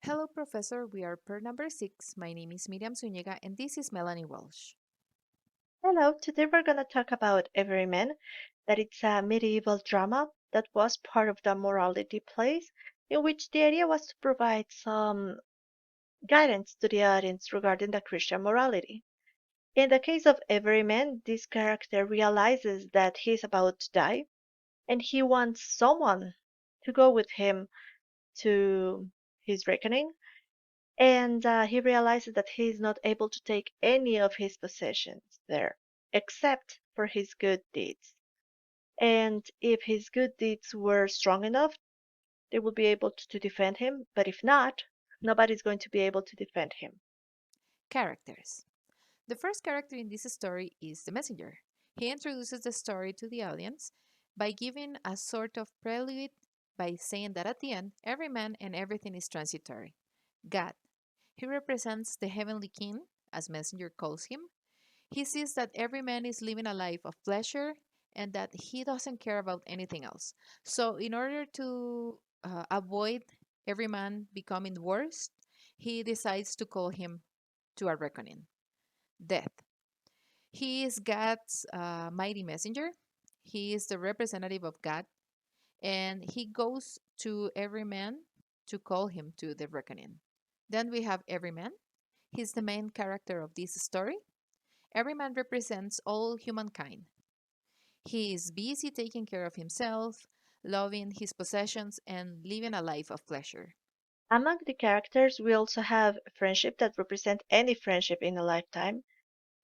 Hello, Professor. We are per number 6. My name is Miriam Zuniga, and this is Melannie Walsh. Hello, today we're going to talk about Everyman, that it's a medieval drama that was part of the morality plays, in which the idea was to provide some guidance to the audience regarding the Christian morality. In the case of Everyman, this character realizes that he's about to die, and he wants someone to go with him to his reckoning, and he realizes that he is not able to take any of his possessions there, except for his good deeds. And if his good deeds were strong enough, they would be able to defend him. But if not, nobody's going to be able to defend him. Characters. The first character in this story is the messenger. He introduces the story to the audience by giving a sort of prelude by saying that at the end, every man and everything is transitory. God. He represents the heavenly king, as messenger calls him. He sees that every man is living a life of pleasure and that he doesn't care about anything else. So, in order to avoid every man becoming worse, he decides to call him to a reckoning. Death. He is God's mighty messenger. He is the representative of God, and he goes to every man to call him to the reckoning. Then we have every man. He's the main character of this story. Every man represents all humankind. He is busy taking care of himself, loving his possessions, and living a life of pleasure. Among the characters, we also have friendship that represent any friendship in a lifetime.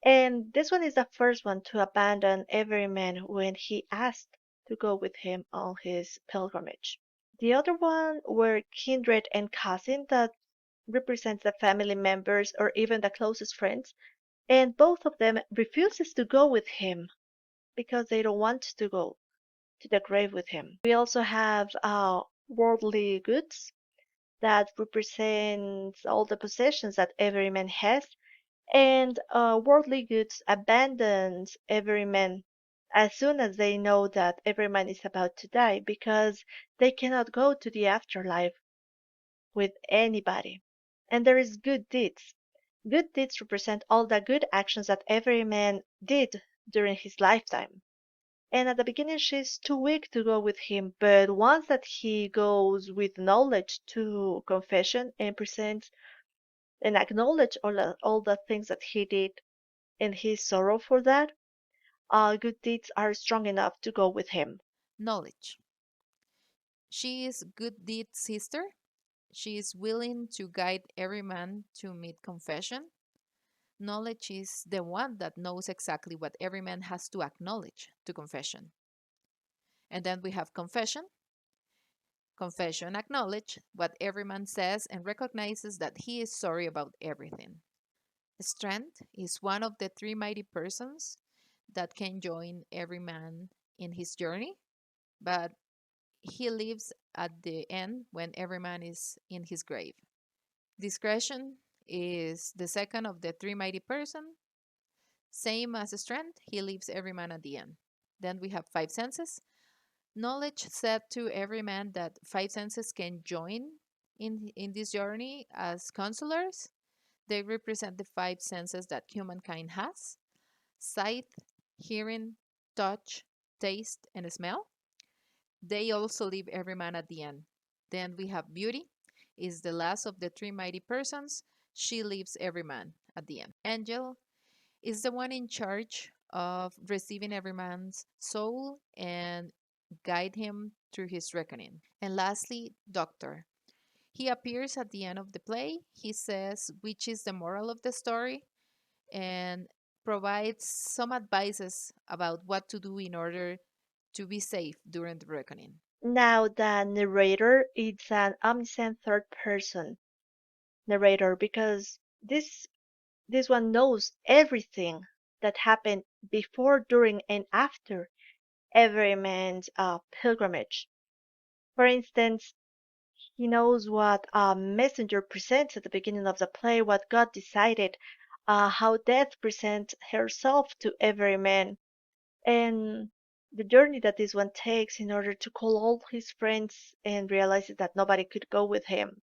And this one is the first one to abandon every man when he asked to go with him on his pilgrimage. The other one were kindred and cousin that represents the family members or even the closest friends, and both of them refuses to go with him because they don't want to go to the grave with him. We also have worldly goods that represents all the possessions that every man has, and worldly goods abandons every man as soon as they know that every man is about to die because they cannot go to the afterlife with anybody. And there is good deeds. Good deeds represent all the good actions that every man did during his lifetime. And at the beginning, she's too weak to go with him, but once that he goes with knowledge to confession and presents and acknowledge all the things that he did and his sorrow for that, good deeds are strong enough to go with him. Knowledge. She is good deed sister. She is willing to guide every man to meet confession. Knowledge is the one that knows exactly what every man has to acknowledge to confession. And then we have confession. Confession acknowledge what every man says and recognizes that he is sorry about everything. Strength is one of the three mighty persons that can join every man in his journey, but he lives at the end when every man is in his grave. Discretion is the second of the three mighty person. Same as strength, he leaves every man at the end. Then we have five senses. Knowledge said to every man that five senses can join in this journey as counselors. They represent the five senses that humankind has: sight, hearing, touch, taste, and smell. They also leave every man at the end. Then we have beauty, is the last of the three mighty persons. She leaves every man at the end. Angel is the one in charge of receiving every man's soul and guide him through his reckoning. And lastly, doctor. He appears at the end of the play. He says which is the moral of the story and provides some advices about what to do in order to be safe during the reckoning. Now, the narrator is an omniscient third person narrator because this one knows everything that happened before, during, and after every man's pilgrimage. For instance, he knows what a messenger presents at the beginning of the play, what God decided, how death presents herself to every man, and the journey that this one takes in order to call all his friends and realizes that nobody could go with him.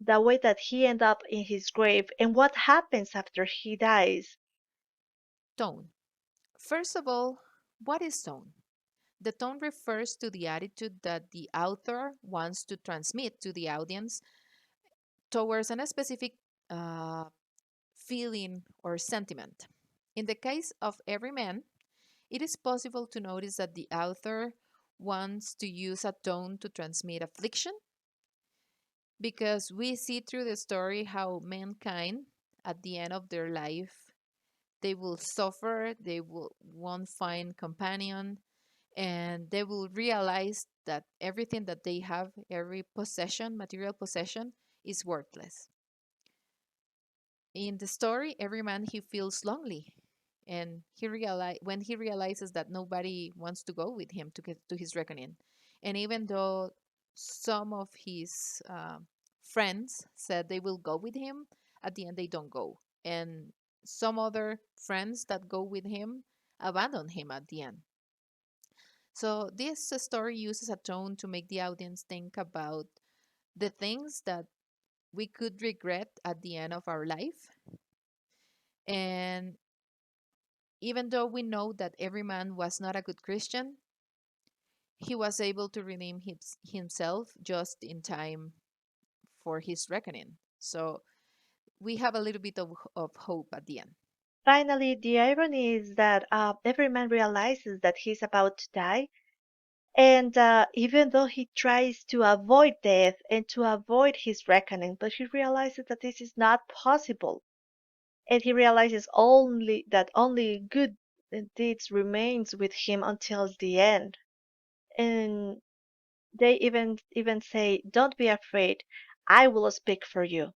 the way that he ended up in his grave and what happens after he dies. Tone. First of all, what is tone? The tone refers to the attitude that the author wants to transmit to the audience towards a specific uh, feeling or sentiment. In the case of Everyman, it is possible to notice that the author wants to use a tone to transmit affliction because we see through the story how mankind, at the end of their life, they will suffer, they will won't find companion, and they will realize that everything that they have, every possession, material possession, is worthless. In the story, every man he feels lonely, and when he realizes that nobody wants to go with him to get to his reckoning, and even though some of his friends said they will go with him, at the end they don't go, and some other friends that go with him abandon him at the end. So this story uses a tone to make the audience think about the things that we could regret at the end of our life. And even though we know that every man was not a good Christian, he was able to redeem himself just in time for his reckoning. So we have a little bit of hope at the end. Finally, the irony is that every man realizes that he's about to die, and even though he tries to avoid death and to avoid his reckoning, but he realizes that this is not possible, and he realizes only that only good deeds remains with him until the end. And they even say, "Don't be afraid, I will speak for you."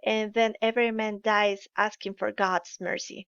And then every man dies asking for God's mercy.